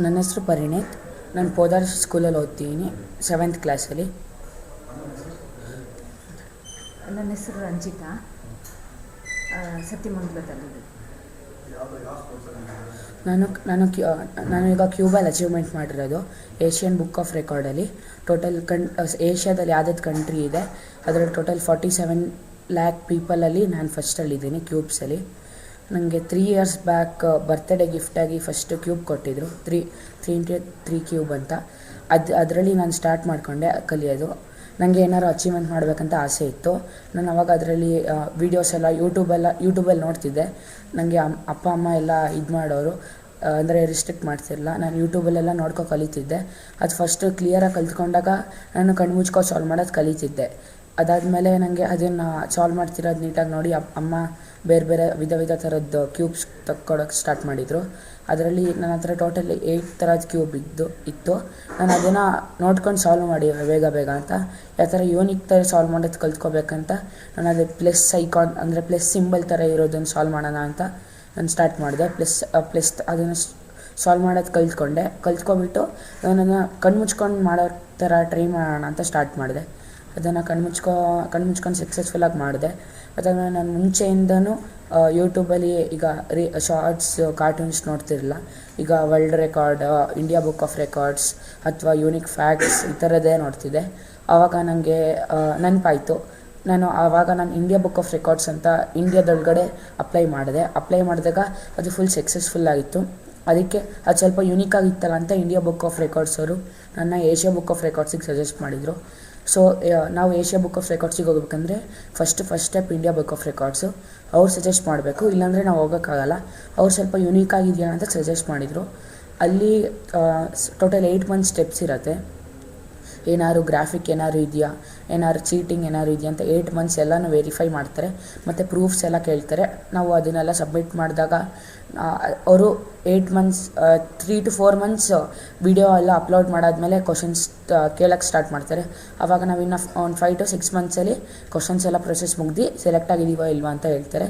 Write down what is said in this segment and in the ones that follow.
ನನ್ನ ಹೆಸರು ಪರಿಣೀತ್. ನಾನು ಪೋದಾರ್ ಸ್ಕೂಲಲ್ಲಿ ಓದ್ತೀನಿ, 7th ಕ್ಲಾಸಲ್ಲಿ. ನನ್ನ ಹೆಸರು ರಂಜಿತಾ, ಸತ್ಯಮಂಗಲದಲ್ಲಿ. ನಾನು ಈಗ ಕ್ಯೂಬಲ್ಲಿ ಅಚೀವ್ಮೆಂಟ್ ಮಾಡಿರೋದು ಏಷ್ಯನ್ ಬುಕ್ ಆಫ್ ರೆಕಾರ್ಡಲ್ಲಿ. ಟೋಟಲ್ ಏಷ್ಯಾದಲ್ಲಿ ಯಾವ್ದು ಕಂಟ್ರಿ ಇದೆ ಅದರಲ್ಲಿ ಟೋಟಲ್ 47 lakh ಪೀಪಲಲ್ಲಿ ನಾನು ಫಸ್ಟಲ್ಲಿದ್ದೀನಿ ಕ್ಯೂಬ್ಸಲ್ಲಿ. ನನಗೆ 3 years ಬ್ಯಾಕ್ ಬರ್ತ್ಡೇ ಗಿಫ್ಟಾಗಿ ಫಸ್ಟು ಕ್ಯೂಬ್ ಕೊಟ್ಟಿದ್ದರು, 3x3 ಕ್ಯೂಬ್ ಅಂತ. ಅದರಲ್ಲಿ ನಾನು ಸ್ಟಾರ್ಟ್ ಮಾಡಿಕೊಂಡೆ ಕಲಿಯೋದು. ನನಗೆ ಏನಾರು ಅಚೀವ್ಮೆಂಟ್ ಮಾಡಬೇಕಂತ ಆಸೆ ಇತ್ತು. ನಾನು ಅವಾಗ ಅದರಲ್ಲಿ ವೀಡಿಯೋಸ್ ಎಲ್ಲ ಯೂಟ್ಯೂಬಲ್ಲಿ ನೋಡ್ತಿದ್ದೆ. ನನಗೆ ಅಪ್ಪ ಅಮ್ಮ ಎಲ್ಲ ಇದು ಮಾಡೋರು, ಅಂದರೆ ರಿಸ್ಟ್ರಿಕ್ಟ್ ಮಾಡ್ತಿರಲಿಲ್ಲ. ನಾನು ಯೂಟ್ಯೂಬಲ್ಲೆಲ್ಲ ಕಲಿತಿದ್ದೆ. ಅದು ಫಸ್ಟು ಕ್ಲಿಯರಾಗಿ ಕಲ್ತ್ಕೊಂಡಾಗ ನಾನು ಕಣ್ಣು ಮುಚ್ಕೊ ಸಾಲ್ವ್ ಮಾಡೋದು ಕಲಿತಿದ್ದೆ. ಅದಾದಮೇಲೆ ನನಗೆ ಅದನ್ನು ಸಾಲ್ವ್ ಮಾಡ್ತಿರೋದು ನೀಟಾಗಿ ನೋಡಿ ಅಮ್ಮ ಬೇರೆ ಬೇರೆ ವಿಧ ಥರದ್ದು ಕ್ಯೂಬ್ಸ್ ತಕ್ಕೊಡೋಕ್ಕೆ ಸ್ಟಾರ್ಟ್ ಮಾಡಿದರು. ಅದರಲ್ಲಿ ನನ್ನ ಹತ್ರ ಟೋಟಲ್ 8 ಥರದ ಕ್ಯೂಬ್ ಇತ್ತು. ನಾನು ಅದನ್ನು ನೋಡ್ಕೊಂಡು ಸಾಲ್ವ್ ಮಾಡಿ ಬೇಗ ಅಂತ ಯಾವ ಥರ ಯೂನಿಕ್ ಥರ ಸಾಲ್ವ್ ಮಾಡೋದು ಕಲ್ತ್ಕೋಬೇಕಂತ ನಾನು ಅದು ಪ್ಲಸ್ ಐಕಾನ್ ಅಂದರೆ ಪ್ಲಸ್ ಸಿಂಬಲ್ ಥರ ಇರೋದನ್ನು ಸಾಲ್ವ್ ಮಾಡೋಣ ಅಂತ ನಾನು ಸ್ಟಾರ್ಟ್ ಮಾಡಿದೆ. ಪ್ಲಸ್ ಅದನ್ನು ಸಾಲ್ವ್ ಮಾಡೋದು ಕಲ್ತ್ಕೊಬಿಟ್ಟು ಅದನ್ನು ಕಣ್ಣು ಮುಚ್ಕೊಂಡು ಮಾಡೋ ಥರ ಟ್ರೈ ಮಾಡೋಣ ಅಂತ ಸ್ಟಾರ್ಟ್ ಮಾಡಿದೆ. ಅದನ್ನು ಕಣ್ಮುಚ್ಕೊಂಡು ಸಕ್ಸಸ್ಫುಲ್ಲಾಗಿ ಮಾಡಿದೆ. ಅದಾದಮೇಲೆ ನಾನು ಮುಂಚೆಯಿಂದನೂ ಯೂಟ್ಯೂಬಲ್ಲಿ ಈಗ ಶಾರ್ಟ್ಸ್ ಕಾರ್ಟೂನ್ಸ್ ನೋಡ್ತಿರಲಿಲ್ಲ. ಈಗ world record, India book of records ಅಥವಾ ಯೂನಿಕ್ ಫ್ಯಾಕ್ಟ್ಸ್ ಈ ಥರದ್ದೇ ನೋಡ್ತಿದ್ದೆ. ಆವಾಗ ನನಗೆ ನೆನಪಾಯಿತು. ನಾನು ಇಂಡಿಯಾ ಬುಕ್ ಆಫ್ ರೆಕಾರ್ಡ್ಸ್ ಅಂತ ಇಂಡಿಯಾದೊಳಗಡೆ ಅಪ್ಲೈ ಮಾಡಿದಾಗ ಅದು ಫುಲ್ ಸಕ್ಸಸ್ಫುಲ್ ಆಗಿತ್ತು. ಅದಕ್ಕೆ ಅದು ಸ್ವಲ್ಪ ಯೂನಿಕ್ ಆಗಿತ್ತಲ್ಲ ಅಂತ ಇಂಡಿಯಾ ಬುಕ್ ಆಫ್ ರೆಕಾರ್ಡ್ಸ್ ಅವರು ನನ್ನ ಏಷ್ಯಾ ಬುಕ್ ಆಫ್ ರೆಕಾರ್ಡ್ಸಿಗೆ ಸಜೆಸ್ಟ್ ಮಾಡಿದರು. ಸೊ ನಾವು ಏಷ್ಯಾ ಬುಕ್ ಆಫ್ ರೆಕಾರ್ಡ್ಸಿಗೆ ಹೋಗ್ಬೇಕಂದ್ರೆ first step India book of records ಅವ್ರು ಸಜೆಸ್ಟ್ ಮಾಡಬೇಕು, ಇಲ್ಲಾಂದರೆ ನಾವು ಹೋಗೋಕ್ಕಾಗಲ್ಲ. ಅವ್ರು ಸ್ವಲ್ಪ ಯೂನಿಕ್ ಆಗಿದೆಯಾ ಅಂತ ಸಜೆಸ್ಟ್ ಮಾಡಿದರು. ಅಲ್ಲಿ ಟೋಟಲ್ 8 months ಸ್ಟೆಪ್ಸ್ ಇರುತ್ತೆ. ಏನಾದ್ರು ಗ್ರಾಫಿಕ್ ಏನಾದ್ರು ಇದೆಯಾ, ಏನಾದ್ರು ಚೀಟಿಂಗ್ ಏನಾದ್ರು ಇದೆಯಾ ಅಂತ 8 months ಎಲ್ಲನೂ ವೆರಿಫೈ ಮಾಡ್ತಾರೆ. ಮತ್ತು ಪ್ರೂಫ್ಸ್ ಎಲ್ಲ ಕೇಳ್ತಾರೆ. ನಾವು ಅದನ್ನೆಲ್ಲ ಸಬ್ಮಿಟ್ ಮಾಡಿದಾಗ ಅವರು 8 months 3 to 4 months ವಿಡಿಯೋ ಎಲ್ಲ ಅಪ್ಲೋಡ್ ಮಾಡಾದಮೇಲೆ ಕ್ವಶನ್ಸ್ ಕೇಳೋಕ್ಕೆ ಸ್ಟಾರ್ಟ್ ಮಾಡ್ತಾರೆ. ಆವಾಗ ನಾವು ಇನ್ನು ಒಂದು 5 to 6 monthsಲ್ಲಿ ಕ್ವಶನ್ಸ್ ಎಲ್ಲ ಪ್ರೊಸೆಸ್ ಮುಗ್ದು ಸೆಲೆಕ್ಟ್ ಆಗಿದ್ದೀವಾ ಇಲ್ವಾ ಅಂತ ಹೇಳ್ತಾರೆ.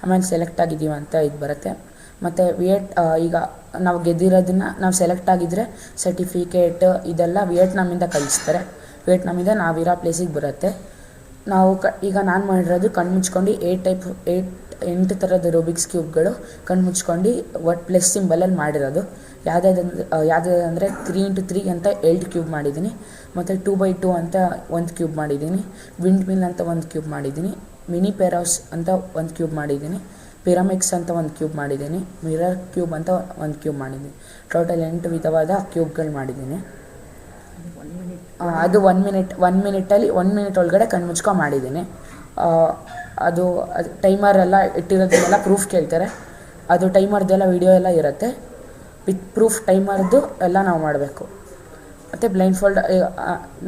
ಆಮೇಲೆ ಸೆಲೆಕ್ಟ್ ಆಗಿದ್ದೀವ ಅಂತ ಇದು ಬರುತ್ತೆ. ಮತ್ತು ಈಗ ನಾವು ಗೆದ್ದಿರೋದನ್ನು ನಾವು ಸೆಲೆಕ್ಟ್ ಆಗಿದ್ದರೆ ಸರ್ಟಿಫಿಕೇಟ್ ಇದೆಲ್ಲ ವಿಯೆಟ್ನಾಮಿಂದ ಕಳಿಸ್ತಾರೆ. ವಿಯೆಟ್ನಾಮಿಂದ ನಾವಿರೋ ಪ್ಲೇಸಿಗೆ ಬರುತ್ತೆ. ನಾವು ಈಗ ನಾನು ಮಾಡಿರೋದು ಕಣ್ಣು ಮುಚ್ಕೊಂಡು 8 ಥರದ ರೂಬಿಕ್ಸ್ ಕ್ಯೂಬ್ಗಳು ಕಣ್ಣು ಮುಚ್ಕೊಂಡು ಪ್ಲಸ್ ಸಿಂಬಲಲ್ಲಿ ಮಾಡಿರೋದು. ಯಾವುದಾದಂದರೆ 3x3 ಅಂತ 8 ಕ್ಯೂಬ್ ಮಾಡಿದ್ದೀನಿ. ಮತ್ತು 2x2 ಅಂತ 1 ಕ್ಯೂಬ್ ಮಾಡಿದ್ದೀನಿ. ವಿಂಡ್ ಮಿಲ್ ಅಂತ 1 ಕ್ಯೂಬ್ ಮಾಡಿದ್ದೀನಿ. ಮಿನಿ ಪೆರೋಸ್ ಅಂತ 1 ಕ್ಯೂಬ್ ಮಾಡಿದ್ದೀನಿ. ಪಿರಮಿಡ್ಸ್ ಅಂತ 1 ಕ್ಯೂಬ್ ಮಾಡಿದ್ದೀನಿ. ಮಿರರ್ ಕ್ಯೂಬ್ ಅಂತ 1 ಕ್ಯೂಬ್ ಮಾಡಿದ್ದೀನಿ. ಟೋಟಲ್ 8 ವಿಧವಾದ ಕ್ಯೂಬ್ಗಳು ಮಾಡಿದ್ದೀನಿ. ಅದು 1 minute ಒಳಗಡೆ ಕಣ್ಣು ಮುಚ್ಕೊಂಡು ಮಾಡಿದ್ದೀನಿ. ಅದು ಟೈಮರೆಲ್ಲ ಇಟ್ಟಿರೋದನ್ನೆಲ್ಲ ಪ್ರೂಫ್ ಕೇಳ್ತಾರೆ. ಅದು ಟೈಮರ್ದೆಲ್ಲ ವಿಡಿಯೋ ಎಲ್ಲ ಇರುತ್ತೆ. ವಿತ್ ಪ್ರೂಫ್ ಟೈಮರ್ದು ಎಲ್ಲ ನಾವು ಮಾಡಬೇಕು. ಮತ್ತು ಬ್ಲೈಂಡ್ ಫೋಲ್ಡ್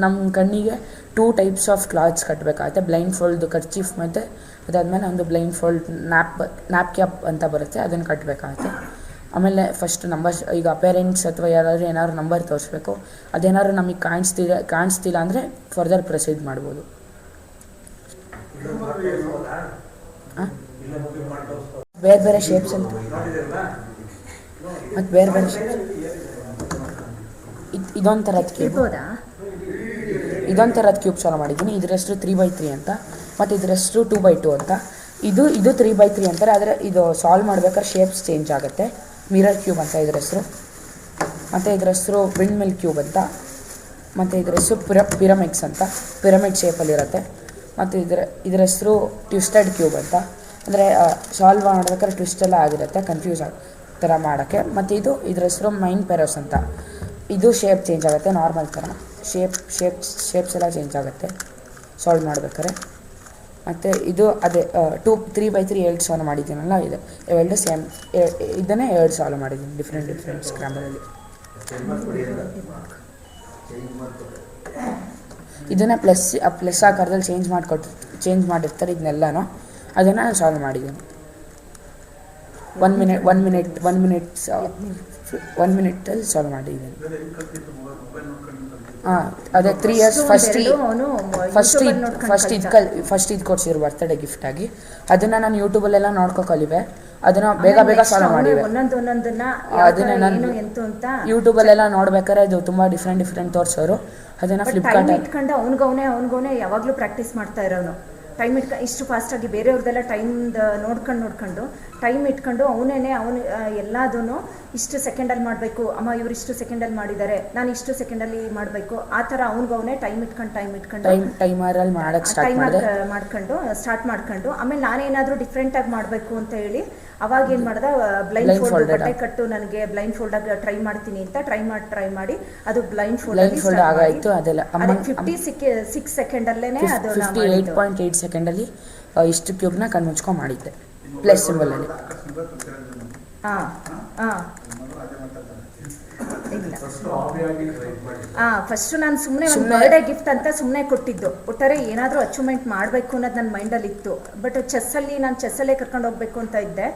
ನಮ್ಮ ಕಣ್ಣಿಗೆ 2 types ಆಫ್ ಕ್ಲಾತ್ಸ್ ಕಟ್ಟಬೇಕಾಗುತ್ತೆ. ಬ್ಲೈಂಡ್ ಫೋಲ್ಡ್ ಕರ್ಚೀಫ್ ಮತ್ತು ಅದಾದಮೇಲೆ ಒಂದು ಬ್ಲೈಂಡ್ ಫೋಲ್ಡ್ ನ್ಯಾಪ್ ಕ್ಯಾಪ್ ಅಂತ ಬರುತ್ತೆ, ಅದನ್ನು ಕಟ್ಟಬೇಕಾಗುತ್ತೆ. ಆಮೇಲೆ ಫಸ್ಟ್ ನಂಬರ್ಸ್, ಈಗ ಪೇರೆಂಟ್ಸ್ ಅಥವಾ ಏನಾದ್ರು ನಂಬರ್ ತೋರಿಸ್ಬೇಕು. ಅದೇನಾದ್ರು ನಮಗೆ ಕಾಣಿಸ್ತಿಲ್ಲ ಅಂದರೆ ಫರ್ದರ್ ಪ್ರೊಸೀಡ್ ಮಾಡ್ಬೋದು. ಬೇರೆ ಶೇಪ್ಸ್ ಅಂತ ಮತ್ತು ಬೇರೆ ಶೇಪ್ಸ್. ಇದೊಂದು ಥರದ ಕ್ಯೂಬ್ ಸಾಲ್ವ್ ಮಾಡಿದ್ದೀನಿ. ಇದ್ರ ಹೆಸರು 3x3 ಅಂತ, ಮತ್ತು ಇದ್ರ ಹೆಸರು 2x2 ಅಂತ. ಇದು 3x3 ಅಂತಾರೆ. ಆದರೆ ಇದು ಸಾಲ್ವ್ ಮಾಡ್ಬೇಕಾದ್ರೆ ಶೇಪ್ಸ್ ಚೇಂಜ್ ಆಗುತ್ತೆ. ಮಿರರ್ ಕ್ಯೂಬ್ ಅಂತ ಇದ್ರ ಹೆಸರು. ಮತ್ತು ಇದ್ರ ಹೆಸರು ವಿಂಡ್ ಮಿಲ್ ಕ್ಯೂಬ್ ಅಂತ. ಮತ್ತು ಇದ್ರ ಹೆಸರು ಪಿರಮಿಡ್ಸ್ ಅಂತ, ಪಿರಮಿಡ್ ಶೇಪಲ್ಲಿರುತ್ತೆ. ಮತ್ತು ಇದ್ರ ಹೆಸರು ಟ್ವಿಸ್ಟೆಡ್ ಕ್ಯೂಬ್ ಅಂತ. ಅಂದರೆ ಸಾಲ್ವ್ ಮಾಡ್ಬೇಕಾದ್ರೆ ಟ್ವಿಸ್ಟ್ ಎಲ್ಲ ಆಗಿರುತ್ತೆ, ಕನ್ಫ್ಯೂಸ್ ಥರ ಮಾಡೋಕ್ಕೆ. ಮತ್ತು ಇದ್ರ ಹೆಸರು ಮೈನ್ ಪೆರೋಸ್ ಅಂತ. ಇದು ಶೇಪ್ ಚೇಂಜ್ ಆಗುತ್ತೆ, ನಾರ್ಮಲ್ ಥರ ಶೇಪ್ಸ್ ಎಲ್ಲ ಚೇಂಜ್ ಆಗುತ್ತೆ ಸಾಲ್ವ್ ಮಾಡ್ಬೇಕಾದ್ರೆ. ಮತ್ತು ಇದು ಅದೇ 3x3 2 ಸಾಲ್ವ್ ಮಾಡಿದ್ದೀನಲ್ಲ, ಇದು 2 ಸೇಮ್. ಇದನ್ನೇ 2 ಸಾಲ್ವ್ ಮಾಡಿದ್ದೀನಿ ಡಿಫ್ರೆಂಟ್ ಸ್ಕ್ರಾಂಬಲಲ್ಲಿ. ಇದನ್ನು ಪ್ಲಸ್ ಆಕಾರದಲ್ಲಿ ಚೇಂಜ್ ಮಾಡಿರ್ತಾರೆ ಇದನ್ನೆಲ್ಲನೂ. ಅದನ್ನು ನಾನು ಸಾಲ್ವ್ ಮಾಡಿದ್ದೀನಿ. 1 minute 1 minute ಸಾಲ್ವ್ ಮಾಡಿದ್ದೀನಿ. ಹಾಂ ಅದೇ 3 ಇಯರ್ಸ್ ಫಸ್ಟ್ ಇದು ಕೊಡ್ಸಿದ್ರು ಬರ್ತ್ಡೇ ಗಿಫ್ಟಾಗಿ. ಅದನ್ನು ನಾನು ಯೂಟ್ಯೂಬಲ್ಲೆಲ್ಲ ನೋಡ್ಕೊ ಕಲಿವೆ. ಅದನ್ನು ಬೇಗ ಸಾಲ್ವ್ ಮಾಡಿವೆ. ಅದನ್ನು ನಾನು ಯೂಟ್ಯೂಬಲ್ಲೆಲ್ಲ ನೋಡ್ಬೇಕಾದ್ರೆ ಇದು ತುಂಬ ಡಿಫ್ರೆಂಟ್ ತೋರಿಸೋರು. ಅದನ್ನು ಫ್ಲಿಪ್ಕಾರ್ಟ್ ಇಟ್ಕೊಂಡು ಅವ್ನಿಗವನೇ ಯಾವಾಗಲೂ ಪ್ರಾಕ್ಟೀಸ್ ಮಾಡ್ತಾ ಇರೋನು. ಟೈಮ್ ಇಷ್ಟು ಫಾಸ್ಟಾಗಿ ಬೇರೆಯವ್ರದ್ದೆಲ್ಲ ನೋಡ್ಕೊಂಡು ಟೈಮ್ ಇಟ್ಕೊಂಡು ಅವನು ಎಲ್ಲದೂ ಇಷ್ಟು ಸೆಕೆಂಡಲ್ಲಿ ಮಾಡಬೇಕು, ಅಮ್ಮ ಇವ್ರು ಇಷ್ಟು ಸೆಕೆಂಡಲ್ಲಿ ಮಾಡಿದ್ದಾರೆ, ನಾನು ಇಷ್ಟು ಸೆಕೆಂಡಲ್ಲಿ ಮಾಡಬೇಕು, ಆ ಥರ ಅವ್ನಿಗವನೇ ಟೈಮ್ ಇಟ್ಕೊಂಡು ಟೈಮರಲ್ಲಿ ಮಾಡೋಕ್ಕೆ ಸ್ಟಾರ್ಟ್ ಮಾಡ್ಕೊಂಡು ಆಮೇಲೆ ನಾನೇನಾದರೂ ಡಿಫ್ರೆಂಟಾಗಿ ಮಾಡಬೇಕು ಅಂತ ಹೇಳಿ ಅವಾಗ ಏನು ಮಾಡ್ದೆ, ಬ್ಲೈಂಡ್ ಫೋಲ್ಡ್ ಬಟ್ಟೆ ಕಟ್ಟು ನನಗೆ ಬ್ಲೈಂಡ್ ಫೋಲ್ಡಾಗಿ ಟ್ರೈ ಮಾಡ್ತೀನಿ ಅಂತ ಟ್ರೈ ಮಾಡಿ ಅದು ಬ್ಲೈಂಡ್ ಫೋಲ್ಡ್ ಆಗಾಯಿತು. ಅದೆಲ್ಲ 56 ಸೆಕೆಂಡಲ್ಲೇ ಅದು 58.8 ಸೆಕೆಂಡಲ್ಲಿ ಇಷ್ಟು ಕ್ಯೂಬ್ನ ಕಣ್ಮುಚ್ಕೊಂಡು ಮಾಡಿದ್ದೆ ಪ್ಲಸ್ ಸಿಂಬಲಲ್ಲಿ. ಫಸ್ಟ್ ನಾನು ಸುಮ್ಮನೆ ಒಂದು ಬರ್ಡೇ ಗಿಫ್ಟ್ ಅಂತ ಸುಮ್ಮನೆ ಕೊಟ್ಟಿದ್ದು. ಒಟ್ಟಾರೆ ಏನಾದರೂ ಅಚೀವ್ಮೆಂಟ್ ಮಾಡಬೇಕು ಅನ್ನೋದು ನನ್ನ ಮೈಂಡಲ್ಲಿ ಇತ್ತು. ಬಟ್ ಚೆಸ್ಸಲ್ಲೇ ಕರ್ಕೊಂಡು ಹೋಗ್ಬೇಕು ಅಂತ ಇದ್ದೆ.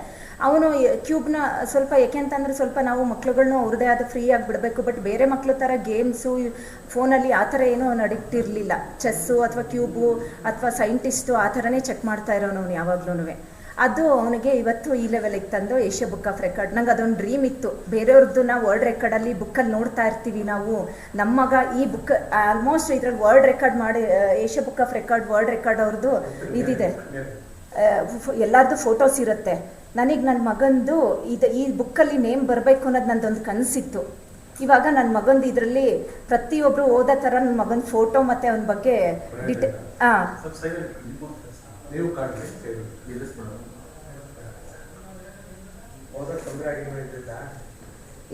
ಅವನು ಕ್ಯೂಬ್ನ ಸ್ವಲ್ಪ ಏಕೆಂತಂದ್ರೆ ಸ್ವಲ್ಪ ನಾವು ಮಕ್ಳುಗಳ್ನು ಅವ್ರದ್ದೇ ಆದ ಫ್ರೀ ಆಗಿ ಬಿಡಬೇಕು. ಬಟ್ ಬೇರೆ ಮಕ್ಳು ಥರ ಗೇಮ್ಸು ಫೋನಲ್ಲಿ ಆ ಥರ ಏನೂ ನಡೀತಿರ್ಲಿಲ್ಲ. ಚೆಸ್ಸು ಅಥವಾ ಕ್ಯೂಬು ಅಥವಾ ಸೈಂಟಿಸ್ಟು ಆ ಥರನೇ ಚೆಕ್ ಮಾಡ್ತಾ ಇರೋನು ಅವನು ಯಾವಾಗ್ಲೂ. ಅದು ಅವನಿಗೆ ಇವತ್ತು ಈ ಲೆವೆಲಿಗೆ ತಂದು ಏಷ್ಯಾ ಬುಕ್ ಆಫ್ ರೆಕಾರ್ಡ್. ನಂಗೆ ಅದೊಂದು ಡ್ರೀಮ್ ಇತ್ತು. ಬೇರೆಯವ್ರದ್ದು ನಾವು ವರ್ಲ್ಡ್ ರೆಕಾರ್ಡಲ್ಲಿ ಬುಕ್ಕಲ್ಲಿ ನೋಡ್ತಾ ಇರ್ತೀವಿ ನಾವು. ನಮ್ಮ ಮಗ ಈ ಬುಕ್ ಆಲ್ಮೋಸ್ಟ್ ಇದ್ರಲ್ಲಿ ವರ್ಲ್ಡ್ ರೆಕಾರ್ಡ್ ಮಾಡಿ Asia book of record world record ಅವ್ರದ್ದು ಇದಿದೆ, ಎಲ್ಲರದ್ದು ಫೋಟೋಸ್ ಇರುತ್ತೆ. ನನಗೆ ನನ್ನ ಮಗಂದು ಈ ಬುಕ್ಕಲ್ಲಿ ನೇಮ್ ಬರಬೇಕು ಅನ್ನೋದು ನಂದೊಂದು ಕನಸಿತ್ತು. ಇವಾಗ ನನ್ನ ಮಗಂದು ಇದರಲ್ಲಿ ಪ್ರತಿಯೊಬ್ಬರು ಓದೋ ಥರ ನನ್ನ ಮಗನ ಫೋಟೋ ಮತ್ತು ಅವನ ಬಗ್ಗೆ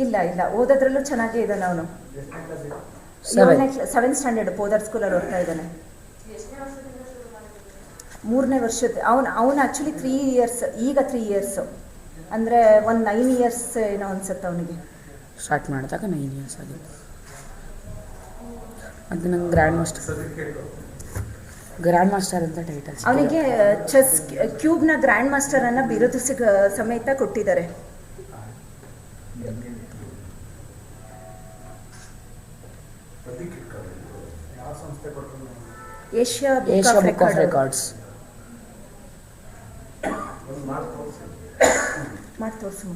ಇಲ್ಲ ಓದೋದ್ರಲ್ಲೂ ಚೆನ್ನಾಗೇ ಇದ್ದಾನೆ ಅವನು. 7th ಸ್ಟ್ಯಾಂಡರ್ಡ್ ಪೋದರ್ ಸ್ಕೂಲಲ್ಲಿ ಓದ್ತಾ ಇದ್ದಾನೆ. 3ನೇ ವರ್ಷದ ಅವನು ಆ್ಯಕ್ಚುಲಿ 3 ಇಯರ್ಸ್, ಈಗ 3 ಇಯರ್ಸು ಅಂದರೆ ಒಂದು 9 ಇಯರ್ಸ್ ಏನೋ ಅನ್ಸುತ್ತೆ ಅವನಿಗೆ. ಸ್ಟಾರ್ಟ್ ಮಾಡಿದಾಗ 9 ಇಯರ್ಸ್ ಆಗಿತ್ತು. ಅದು ನಂಗೆ ಗ್ರ್ಯಾಂಡ್ ಮಾಸ್ಟರ್ ಅಂತ ಟೈಟಲ್ಸ್. ಅವನಿಗೆ ಚೆಸ್ ಕ್ಯೂಬ್ನ ಗ್ರ್ಯಾಂಡ್ ಮಾಸ್ಟರ್ ಅನ್ನ ಬಿರುದು ಸಮೇತ ಕೊಟ್ಟಿದ್ದಾರೆ. ಏಷ್ಯಾ ಬುಕ್ ಆಫ್ ರೆಕಾರ್ಡ್ಸ್ ಮಾಡಿ ತೋರಿಸು.